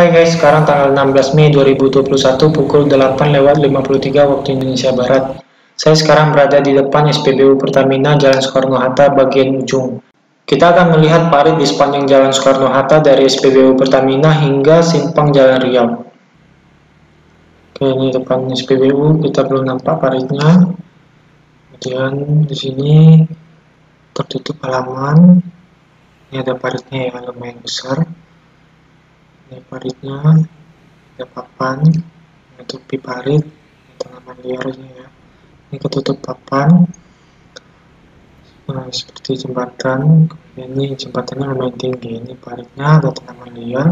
Hai guys, sekarang tanggal 16 Mei 2021 pukul 8:53 waktu Indonesia Barat. Saya sekarang berada di depan SPBU Pertamina Jalan Soekarno-Hatta bagian ujung. Kita akan melihat parit di sepanjang Jalan Soekarno-Hatta dari SPBU Pertamina hingga simpang Jalan Riau. Oke, ini depan SPBU, kita belum nampak paritnya. Kemudian di sini tertutup halaman. Ini ada paritnya ya, lumayan besar. Ini paritnya, ada papan menutupi parit, tanaman liarnya ya. Ini ketutup papan, seperti jembatan. Ini jembatannya lumayan tinggi. Ini paritnya, ada tanaman liar.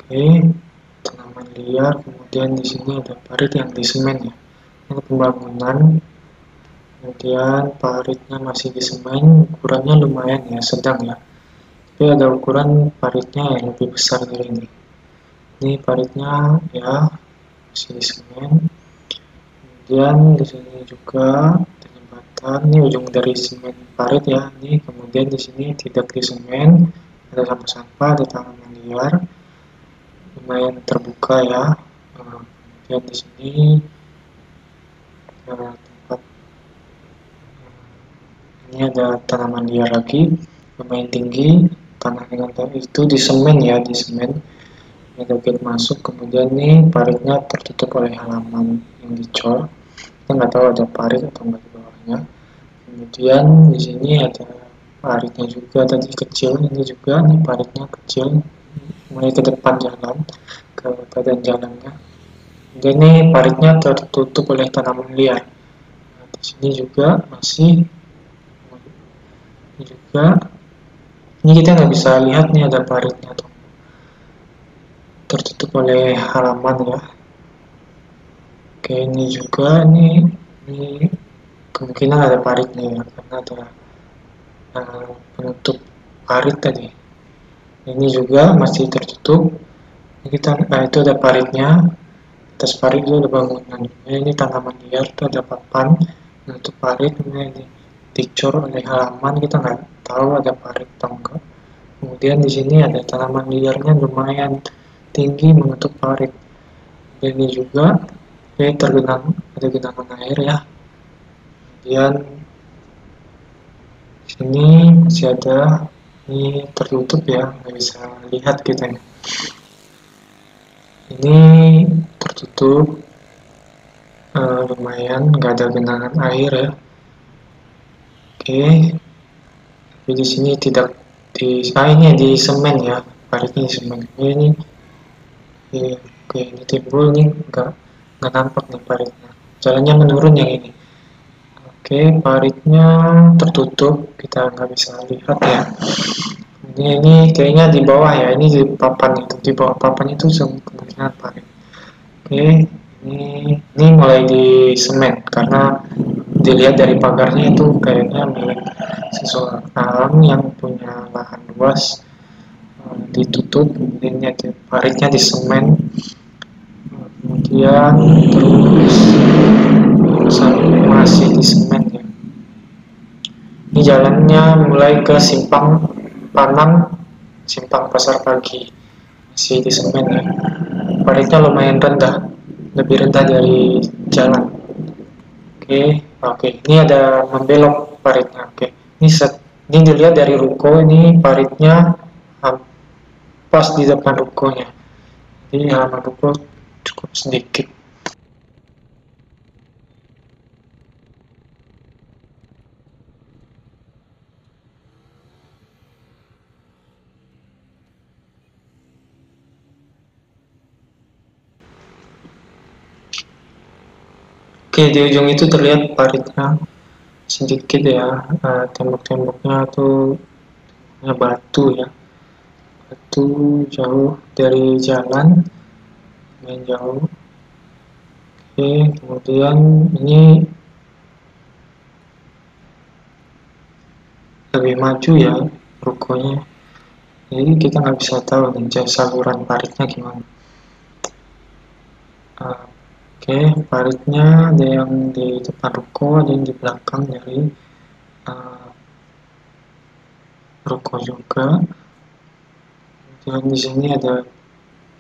Oke, tanaman liar. Kemudian di sini ada parit yang di semen ya. Ini pembangunan. Kemudian paritnya masih di semen, ukurannya lumayan ya, sedang ya. Tapi ada ukuran paritnya yang lebih besar dari ini. Ini paritnya ya masih di semen. Kemudian di sini juga ada jembatan. Ini ujung dari semen parit ya. Ini kemudian di sini tidak di semen, ada sampah-sampah, ada tanaman liar, lumayan terbuka ya. Kemudian di sini ada tempat. Ini ada tanaman liar lagi, lumayan tinggi. Tanah dengan itu di semen ya, di semen. Ini ada gate masuk, kemudian nih paritnya tertutup oleh halaman yang dicor. Kita nggak tahu ada parit atau nggak di bawahnya. Kemudian di sini ada paritnya juga tadi kecil, ini juga nih paritnya kecil, mulai ke depan jalan, ke badan jalannya. Kemudian ini paritnya tertutup oleh tanaman liar. Nah, di sini juga masih, ini juga. Ini kita nggak bisa lihat nih ada paritnya atau tertutup oleh halaman ya. Oke, ini juga ini kemungkinan ada paritnya ya, karena ada penutup parit tadi. Ini juga masih tertutup. Ini itu ada paritnya. Atas parit itu ada bangunan. Ini tanaman liar, itu ada papan penutup parit. Ini dicor oleh halaman, kita nggak tahu ada parit atau enggak. Kemudian di sini ada tanaman liarnya lumayan tinggi menutup parit. Dan ini juga tergenang, ada genangan air ya. Kemudian di sini masih ada, ini tertutup ya, nggak bisa lihat kita. Ini tertutup, lumayan nggak ada genangan air ya. Oke, tapi di sini tidak ini di semen ya, paritnya di semen. Ini oke, ini timbul nih, nggak nampak nih paritnya. Jalannya menurun yang ini. Oke, paritnya tertutup, kita nggak bisa lihat ya. Ini kayaknya di bawah ya, ini di papan itu, di bawah papan itu kemungkinan parit. Oke, ini mulai di semen karena dilihat dari pagarnya itu kayaknya milik seseorang yang punya lahan luas, ditutup, kemudian paritnya di semen, kemudian terus masih di semen ya. Ini jalannya mulai ke simpang Panang, simpang Pasar Pagi, masih di semen ya. Paritnya lumayan rendah, lebih rendah dari jalan. Oke, ini ada membelok paritnya. Oke, ini dilihat dari ruko, ini paritnya pas di depan rukonya. Jadi halaman ruko cukup sedikit. Oke, di ujung itu terlihat paritnya sedikit ya, tembok-temboknya tuh batu ya, batu jauh dari jalan, lumayan jauh. Oke, kemudian ini lebih maju ya rukonya, jadi kita nggak bisa tahu nih saluran paritnya gimana. Oke, paritnya ada yang di depan ruko, ada yang di belakang dari ruko juga. Dan di sini ada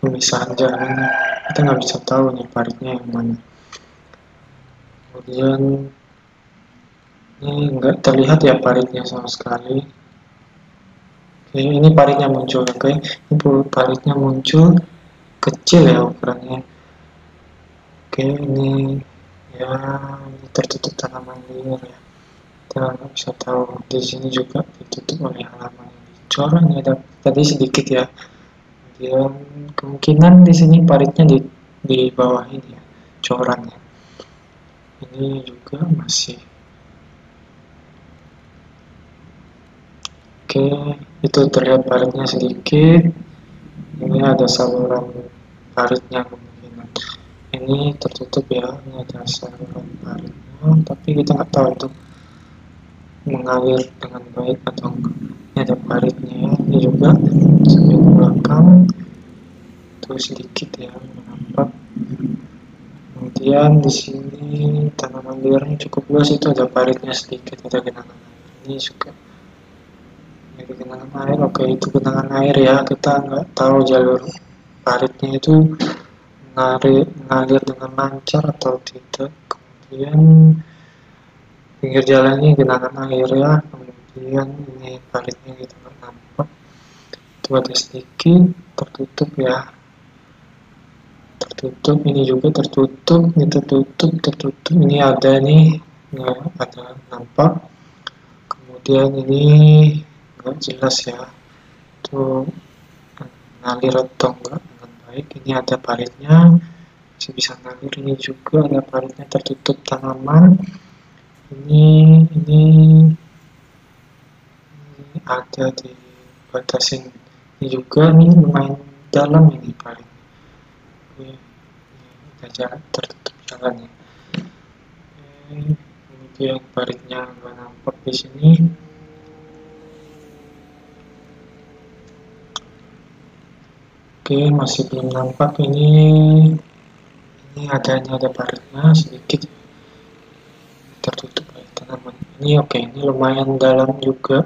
pemisahan jalan, kita nggak bisa tahu nih paritnya yang mana. Kemudian ini nggak terlihat ya paritnya sama sekali. Oke, ini paritnya muncul. Oke, ini paritnya muncul kecil ya ukurannya. Oke, ini ya ini tertutup tanaman liar ya. Kita nggak bisa tahu. Di sini juga ditutup oleh halaman yang dicor. Ini ada tadi sedikit ya. Kemudian kemungkinan di sini paritnya di bawah ini ya, corannya. Ini juga masih. Oke, itu terlihat paritnya sedikit. Ini ada saluran paritnya kemungkinan. Ini tertutup ya, ini ada saluran paritnya, tapi kita nggak tahu itu mengalir dengan baik atau enggak. Ini ada paritnya ya, ini juga sampai ke belakang. Itu sedikit ya, nampak. Kemudian di sini tanaman liarnya cukup luas, itu ada paritnya sedikit, ada genangan air. Ini juga dari genangan air. Oke, itu genangan air ya, kita nggak tahu jalur paritnya itu mengalir dengan lancar atau tidak. Kemudian pinggir jalan ini genangan air ya, kemudian ini paritnya kita nggak nampak, itu ada sedikit tertutup ya, tertutup, ini juga tertutup, ini tertutup, ini ada nih, nggak ada nampak. Kemudian ini nggak jelas ya, itu ngalir atau enggak dengan baik. Ini ada paritnya, masih bisa ngalir. Ini juga ada paritnya tertutup tanaman. Ini ada di batasin. Ini juga nih lumayan dalam ini parit. Ini ada jarak tertutup jalannya. Kemudian paritnya nggak nampak di sini. Oke, masih belum nampak ini ada paritnya sedikit tertutup oleh tanaman. Ini oke, ini lumayan dalam juga,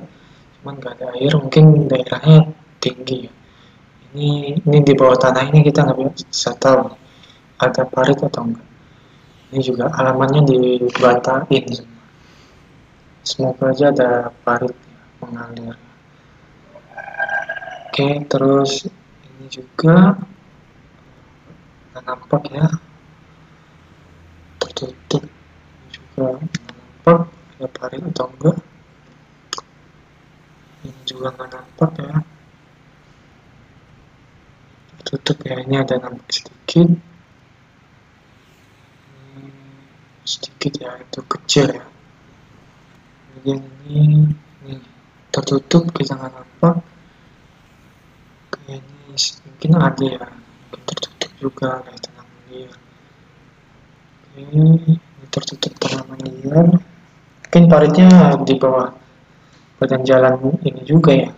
cuman nggak ada air, mungkin daerahnya tinggi ya. Ini di bawah tanah ini kita nggak bisa tahu ada parit atau enggak. Ini juga halamannya dibatain semua. Semoga aja ada parit mengalir. Oke, terus ini juga nggak nampak ya, tertutup. Ini juga nggak nampak ada parit atau enggak. Ini juga nggak nampak ya, tertutup ya. Ini ada nampak sedikit, sedikit ya, itu kecil ya. Kemudian ini tertutup, kita nggak nampak. Kayak ini mungkin ada ya, mungkin tertutup juga kayak tanaman liar. Ini tertutup tanaman liar, mungkin paritnya di bawah badan jalan ini juga ya,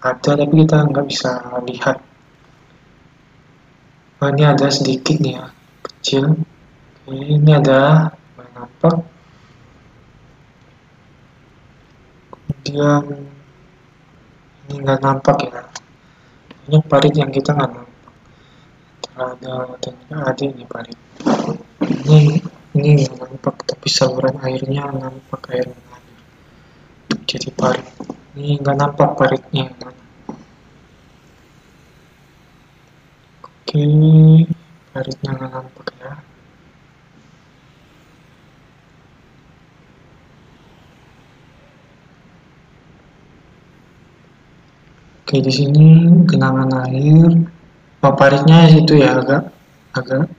ada tapi kita nggak bisa lihat. Oh, ini ada sedikit nih ya, kecil. Oke, ini ada nggak nampak. Kemudian ini nggak nampak ya, ini parit yang kita nggak nampak. Ada dan ada ini parit. Ini nggak nampak, tapi saluran airnya nampak, air mengalir jadi parit. Ini nggak nampak paritnya yang mana. Oke, paritnya nggak nampak ya. Oke, di sini genangan air. Oh, paritnya itu ya agak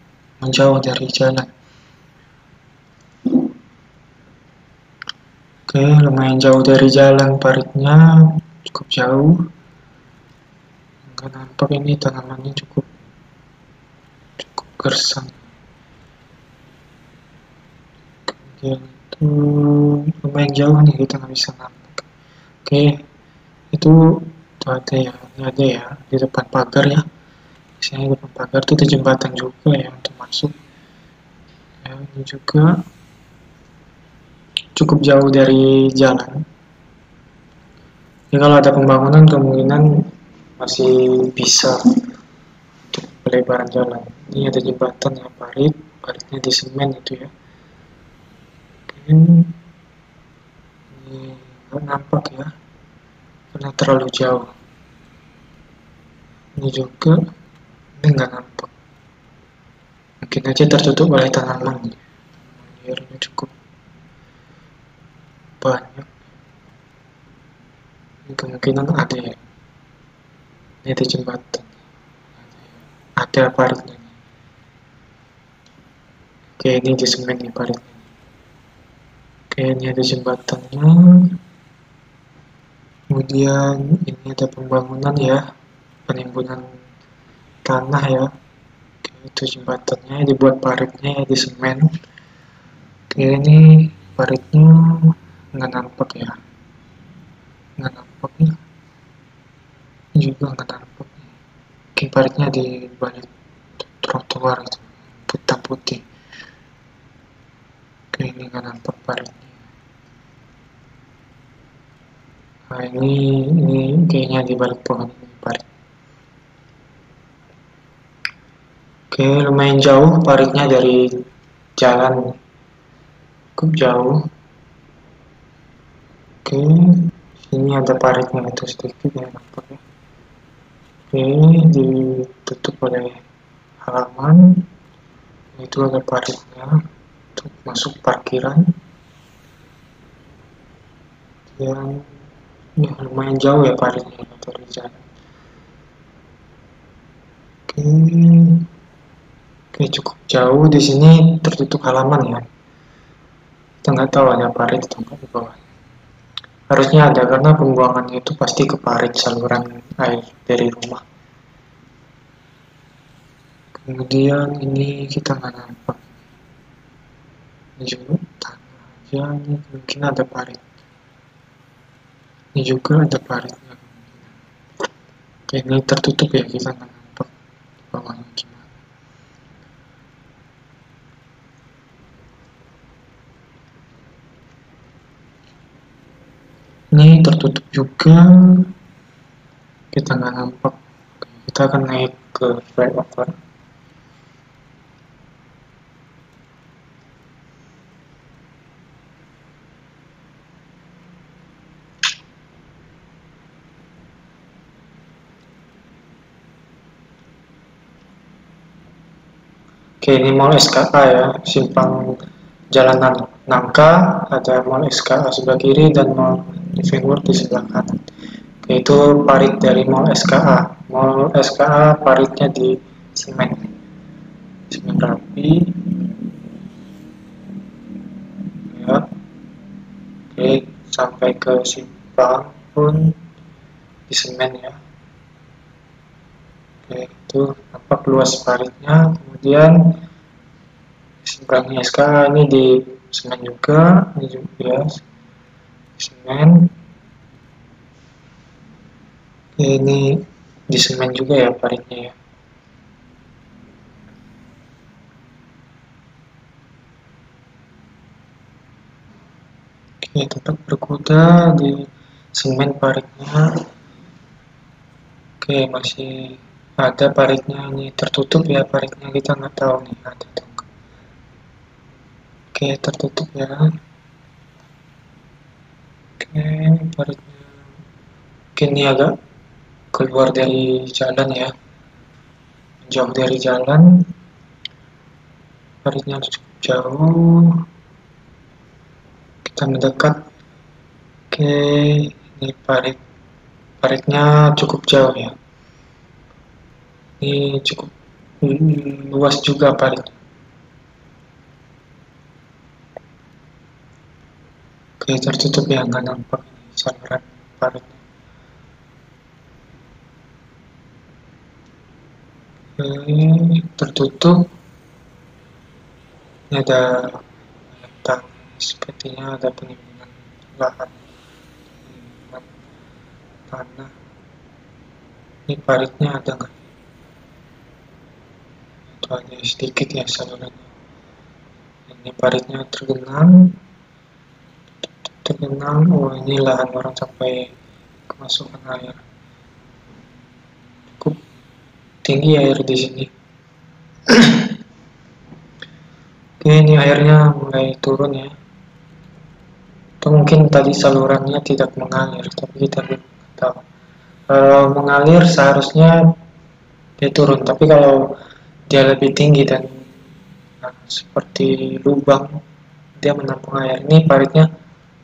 menjauh dari jalan. Oke, lumayan jauh dari jalan paritnya, cukup jauh. Nggak nampak, ini tanamannya cukup gersang. Kemudian itu lumayan jauh nih, kita nggak bisa nampak. Oke, itu ada ya, ini ada ya di depan pagar ya. Biasanya di depan pagar itu ada jembatan juga ya untuk masuk. Ya, ini juga cukup jauh dari jalan. Jadi kalau ada pembangunan kemungkinan masih bisa untuk pelebaran jalan. Ini ada jembatan ya, paritnya di semen itu ya. Oke, ini nggak nampak ya karena terlalu jauh. Ini juga ini nggak nampak, mungkin aja tertutup oleh tanaman. Airnya cukup banyak, ini kemungkinan ada ya. Ini ada jembatan, ada paritnya. Oke, ini di semen nih paritnya. Oke, ini ada jembatannya. Kemudian ini ada pembangunan ya, penimbunan tanah ya. Oke, itu jembatannya dibuat paritnya ya di semen. Oke, ini paritnya nggak nampak ya, nggak nampak ya. Ini juga nggak nampak. Mungkin paritnya di balik trotoar itu, hitam putih. Oke, ini nggak nampak paritnya. Nah, ini kayaknya di balik pohon ini parit. Oke, lumayan jauh paritnya dari jalan, cukup jauh. Oke, sini ada paritnya itu sedikit ya, nampak ya. Oke, ditutup oleh halaman. Itu ada paritnya untuk masuk parkiran. Yang ya, lumayan jauh ya paritnya dari jalan. Oke, oke cukup jauh, di sini tertutup halaman ya. Kita nggak tahu ada parit atau enggak di bawah. Harusnya ada karena pembuangannya itu pasti ke parit saluran air dari rumah. Kemudian ini kita nggak nampak. Ini juga tanah aja, ini mungkin ada parit. Ini juga ada paritnya. Oke, ini tertutup ya, kita nggak nampak bawahnya gimana. Ini tertutup juga, kita nggak nampak. Kita akan naik ke flyover. Oke, ini Mall SKA ya, simpang Jalanan Nangka, ada Mall SKA sebelah kiri dan Mall Living World di sebelah kanan. Oke, itu parit dari Mall SKA. Mall SKA paritnya di semen rapi. Ya. Oke, sampai ke simpang pun di semen ya. Oke, itu nampak luas paritnya. Kemudian seberangnya SK ini di semen juga, ini juga ya, semen. Oke, ini di semen juga ya paritnya ya. Oke, tetap berkuda di semen paritnya. Oke, masih ada paritnya, ini tertutup ya paritnya, kita nggak tahu nih ada atau enggak. Oke, tertutup ya. Oke, paritnya mungkin ini agak keluar dari jalan ya, jauh dari jalan, paritnya cukup jauh. Kita mendekat. Oke, ini paritnya cukup jauh ya, ini cukup luas juga paritnya. Oke, tertutup ya, nggak nampak saluran paritnya. Oke, tertutup. Ini ada sepertinya ada penimbunan lahan, penimbunan tanah. Ini paritnya ada nggak? Itu hanya sedikit ya salurannya. Ini paritnya tergenang. Oh ini lahan orang sampai kemasukan air. tinggi air di sini. Oke, ini airnya mulai turun ya. Atau mungkin tadi salurannya tidak mengalir, tapi kita belum tahu. Kalau mengalir seharusnya dia turun, tapi kalau dia lebih tinggi dan seperti lubang, dia menampung air. Ini paritnya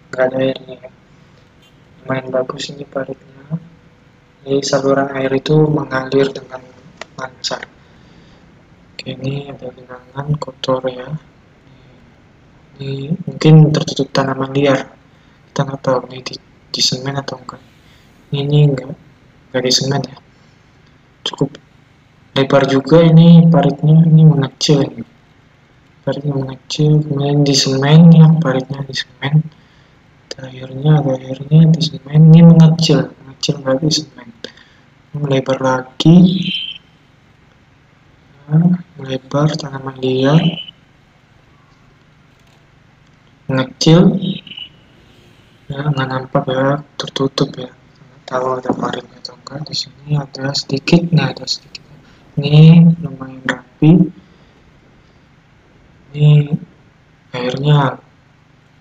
nggak ada airnya ya. Lumayan bagus ini paritnya. Jadi saluran air itu mengalir dengan lancar. Oke, ini ada genangan kotor ya. Ini mungkin tertutup tanaman liar. Kita nggak tahu ini di semen atau enggak. Ini enggak di semen ya. Cukup lebar juga ini paritnya, ini mengecil ini. Paritnya mengecil, kemudian di semen ya, paritnya di semen. Ada airnya di semen, ini mengecil nggak di semen. Melebar lagi, nah, melebar tanaman liar, mengecil, ya nggak nampak ya, tertutup ya. Nggak tahu ada paritnya atau enggak. Di sini ada sedikit, nah ada sedikit. Ini lumayan rapi. Ini airnya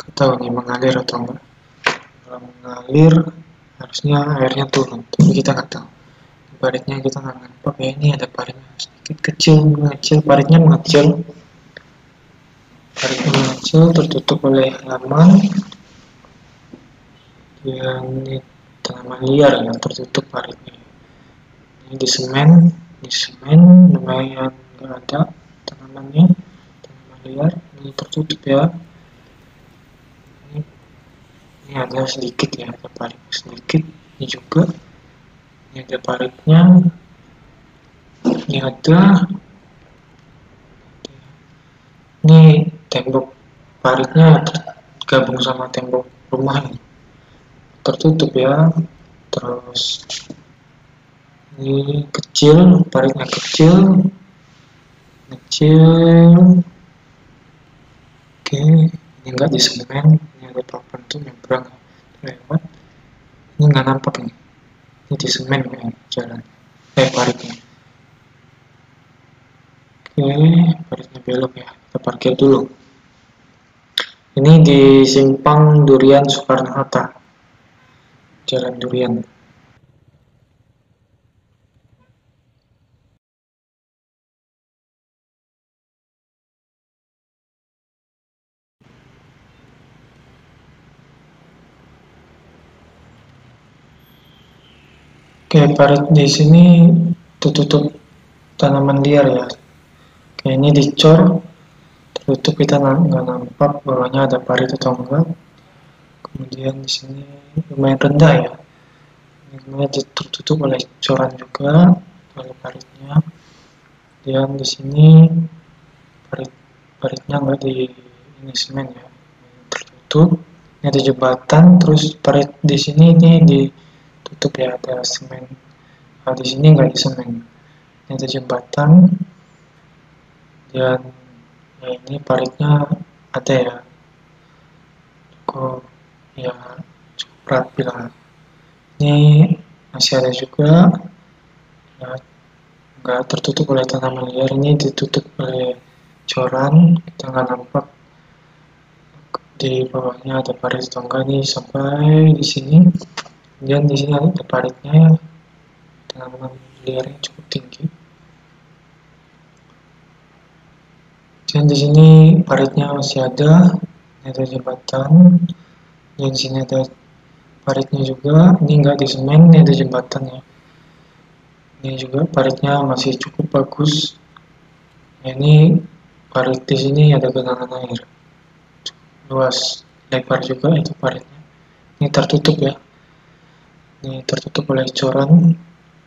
nggak tahu nih mengalir atau enggak. Kalau mengalir harusnya airnya turun, tapi kita nggak tahu. Paritnya kita nggak nampak ya, ini ada paritnya sedikit kecil, mengecil, paritnya mengecil. Paritnya mengecil, tertutup oleh halaman. Yang ini tanaman liar ya, tertutup paritnya. Ini di semen lumayan nggak ada tanamannya, tanaman liar. Ini tertutup ya. Ini ada sedikit ya, ada parit sedikit. Ini juga, ini ada paritnya. Ini ada. Ini tembok paritnya tergabung sama tembok rumah ini. Tertutup ya. Terus ini kecil, paritnya kecil. Oke, ini enggak di semen. Ini ada papan tuh nyebrang lewat. Ini nggak nampak nih. Ini di semen ya jalan. Paritnya. Oke, paritnya belok ya. Kita parkir dulu. Ini di Simpang Durian Soekarno-Hatta. Jalan Durian. Oke, parit di sini tertutup tanaman liar ya. Oke, ini dicor, tertutup, kita nggak nampak bawahnya ada parit atau enggak. Kemudian di sini lumayan rendah ya. Ini kemudian tertutup oleh coran juga oleh paritnya. Dan di sini paritnya nggak di ini semen ya, tertutup. Ini ada jembatan, terus parit di sini ini ditutup ya, ada semen. Nah, di sini nggak di semen. Ini ada jembatan. Dan ya ini paritnya ada ya, cukup ya, cukup rapi lah. Ini masih ada juga ya, nggak tertutup oleh tanaman liar. Ini ditutup oleh coran, kita nggak nampak di bawahnya ada parit atau enggak nih sampai di sini. Dan di sini ada paritnya, tanaman liarnya cukup tinggi. Dan di sini paritnya masih ada, ini ada jembatan. Dan di sini ada paritnya juga, ini enggak di semen, ini ada jembatan ya. Ini juga paritnya masih cukup bagus. Nah, ini parit di sini ada genangan air, luas, lebar juga itu paritnya. Ini tertutup ya. Ini tertutup oleh coran.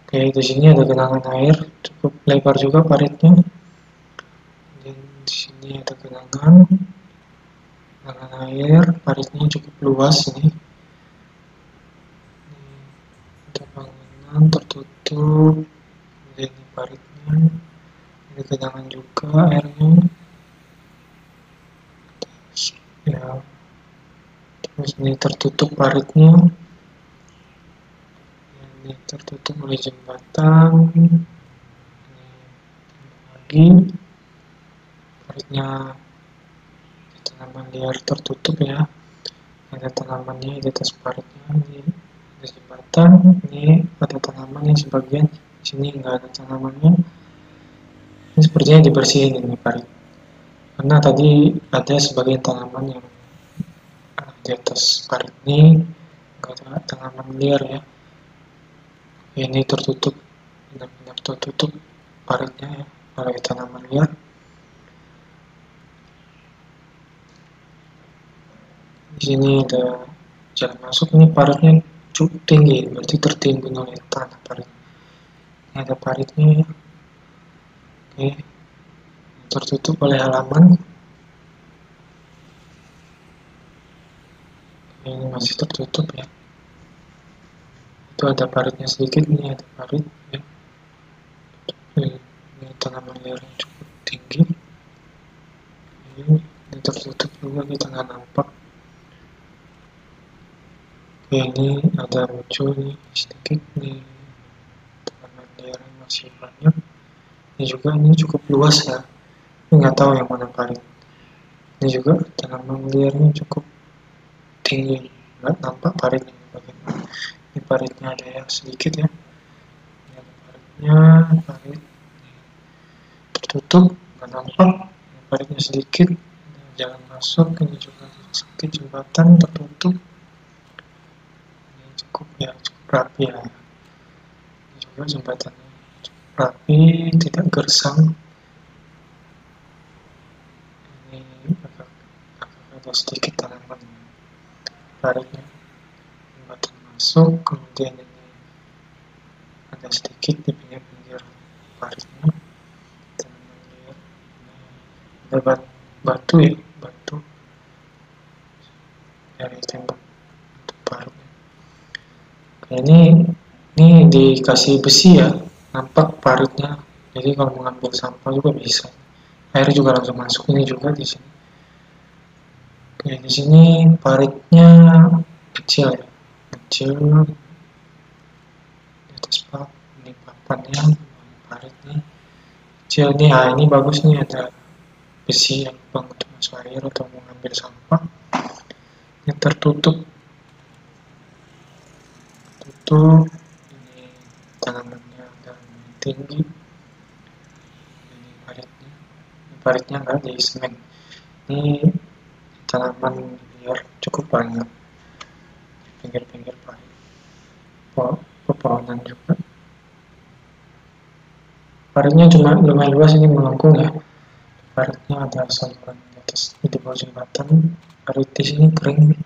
Oke, di sini ada genangan air, cukup lebar juga paritnya. Dan di sini ada genangan air, paritnya cukup luas ini. Ada bangunan tertutup, ini paritnya, ada genangan juga airnya. Ya, terus ini tertutup paritnya. Ini tertutup oleh jembatan. tinggi, paritnya tanaman liar tertutup ya, ada tanamannya di atas paritnya, ini ada jembatan, ini ada tanaman yang sebagian, di sini nggak ada tanamannya, ini sepertinya dibersihin ini parit, karena tadi ada sebagian tanaman yang di atas parit ini nggak ada tanaman liar ya, ini tertutup, benar-benar tertutup paritnya ya oleh tanaman liar. Di sini ada jalan masuk, ini paritnya cukup tinggi, berarti tertimbun oleh tanah parit. Ini ada paritnya ya. Oke, tertutup oleh halaman. Ini masih tertutup ya. Itu ada paritnya sedikit, ini ada parit ya. Ini tanaman liar yang cukup tinggi. Ini tertutup juga, kita nggak nampak. Oke, ini ada muncul nih sedikit nih tanaman liar yang masih banyak. Ini juga ini cukup luas ya. Ini nggak tahu yang mana parit. Ini juga tanaman liarnya cukup tinggi, nggak nampak paritnya bagaimana. Ini paritnya ada yang sedikit ya. Ini ada paritnya, parit tertutup, nggak nampak. Ini paritnya sedikit, jalan masuk, ini juga sedikit jembatan tertutup. Ini cukup ya, cukup rapi ya. Ini juga jembatannya cukup rapi, tidak gersang. Ini agak ada sedikit tanaman paritnya, jembatan masuk, kemudian ini ada sedikit di pinggir-pinggir paritnya tanaman liar. Ada batu ya, batu dari tembok untuk paritnya. Oke, ini dikasih besi ya, nampak paritnya. Jadi kalau mengambil sampah juga bisa. Air juga langsung masuk, ini juga di sini. Oke, di sini paritnya kecil ya, kecil. Di atas pak, ini papannya, paritnya kecil nih. Ah, ini bagus nih, ada besi yang untuk masuk air atau mengambil sampah. Ini tertutup, ini tanamannya agak tinggi. Ini paritnya nggak di semen. Ini tanaman liar cukup banyak di pinggir-pinggir parit. Pepohonan juga. Paritnya cuma lumayan luas, ini melengkung ya. Paritnya ada saluran di atas, di bawah jembatan. Parit di sini kering.